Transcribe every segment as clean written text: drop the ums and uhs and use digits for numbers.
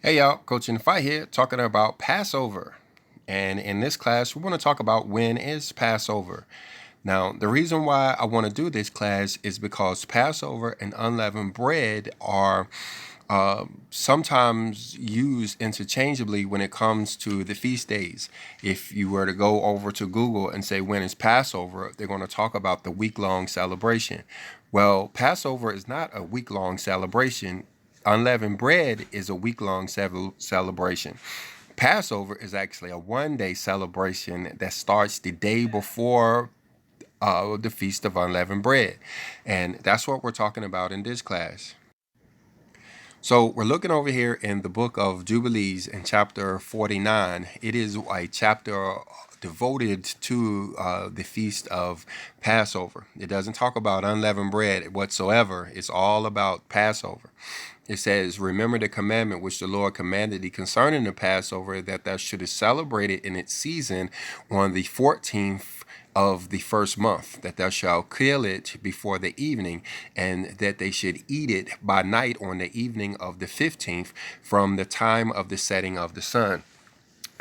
Hey y'all, Coach in the Fight here, talking about Passover. And in this class, we want to talk about when is Passover. Now, the reason why I want to do this class is because Passover and unleavened bread are sometimes used interchangeably when it comes to the feast days. If you were to go over to Google and say, when is Passover, they're going to talk about the week-long celebration. Well, Passover is not a week-long celebration. Unleavened bread is a week-long celebration. Passover is actually a one-day celebration that starts the day before the Feast of Unleavened Bread. And that's what we're talking about in this class. So we're looking over here in the book of Jubilees in chapter 49. It is a chapter devoted to the feast of Passover. It doesn't talk about unleavened bread whatsoever. It's all about Passover. It says, remember the commandment which the Lord commanded thee concerning the Passover, that thou shouldest celebrate it in its season on the 14th of the first month, that thou shalt kill it before the evening, and that they should eat it by night on the evening of the 15th from the time of the setting of the sun.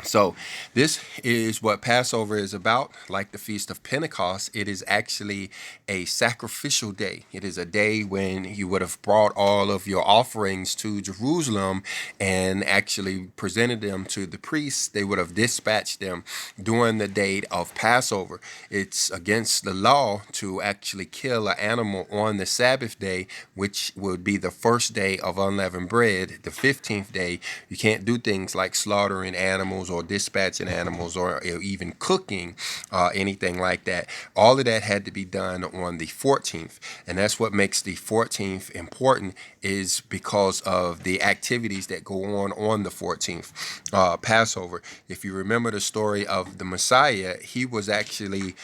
So this is what Passover is about. Like the Feast of Pentecost, it is actually a sacrificial day. It is a day when you would have brought all of your offerings to Jerusalem and actually presented them to the priests. They would have dispatched them during the date of Passover. It's against the law to actually kill an animal on the Sabbath day, which would be the first day of unleavened bread, the 15th day. You can't do things like slaughtering animals or dispatching animals or even cooking anything like that. All of that had to be done on the 14th, and that's what makes the 14th important, is because of the activities that go on the 14th Passover. If you remember the story of the Messiah, he was actually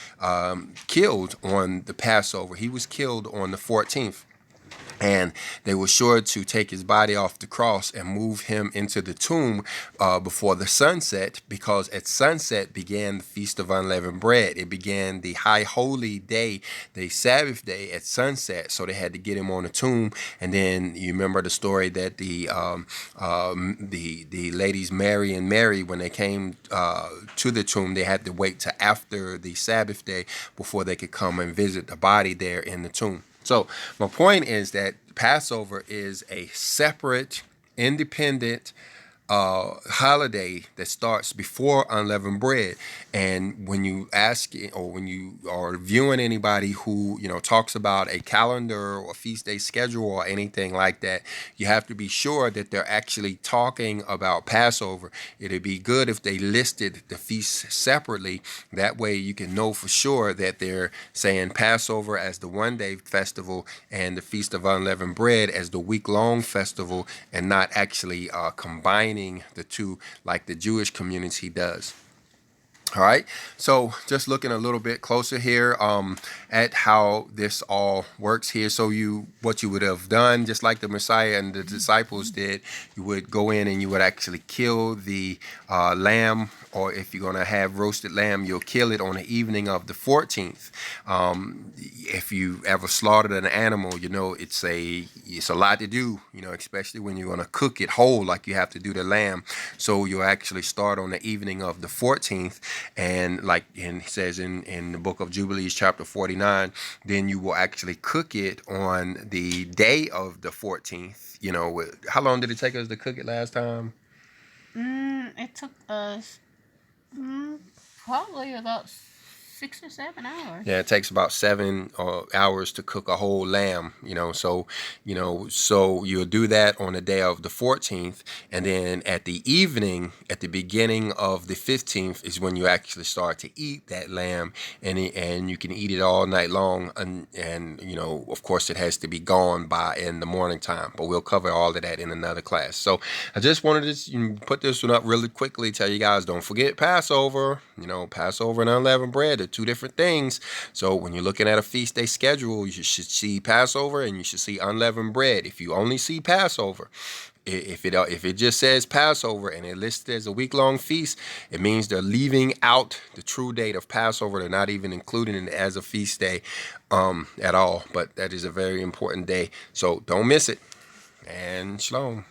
killed on the Passover. He was killed on the 14th. And they were sure to take his body off the cross and move him into the tomb before the sunset, because at sunset began the Feast of Unleavened Bread. It began the high holy day, the Sabbath day, at sunset. So they had to get him on the tomb. And then you remember the story that the ladies Mary and Mary, when they came to the tomb, they had to wait till after the Sabbath day before they could come and visit the body there in the tomb. So my point is that Passover is a separate, independent holiday that starts before unleavened bread. And when you ask, or when you are viewing anybody who talks about a calendar or feast day schedule or anything like that, you have to be sure that they're actually talking about Passover. It'd be good if they listed the feasts separately. That way you can know for sure that they're saying Passover as the one-day festival and the Feast of Unleavened Bread as the week-long festival, and not actually combining the two like the Jewish community does. All right, so just looking a little bit closer here at how this all works here. So what you would have done, just like the Messiah and the disciples did, you would go in and you would actually kill the lamb, or if you're going to have roasted lamb, you'll kill it on the evening of the 14th. If you ever slaughtered an animal, it's a lot to do, especially when you're going to cook it whole like you have to do the lamb. So you'll actually start on the evening of the 14th. And like it says in the book of Jubilees, chapter 49, then you will actually cook it on the day of the 14th. How long did it take us to cook it last time? It took us probably about 6 or 7 hours. Yeah, it takes about 7 hours to cook a whole lamb. So you'll do that on the day of the 14th, and then at the evening, at the beginning of the 15th, is when you actually start to eat that lamb, and you can eat it all night long, and of course, it has to be gone by in the morning time. But we'll cover all of that in another class. So I just wanted to put this one up really quickly. Tell you guys, don't forget Passover. Passover and unleavened bread are two different things. So when you're looking at a feast day schedule, you should see Passover and you should see unleavened bread. If you only see Passover, if it just says Passover and it lists as a week-long feast, it means they're leaving out the true date of Passover. They're not even including it as a feast day at all. But that is a very important day. So don't miss it. And shalom.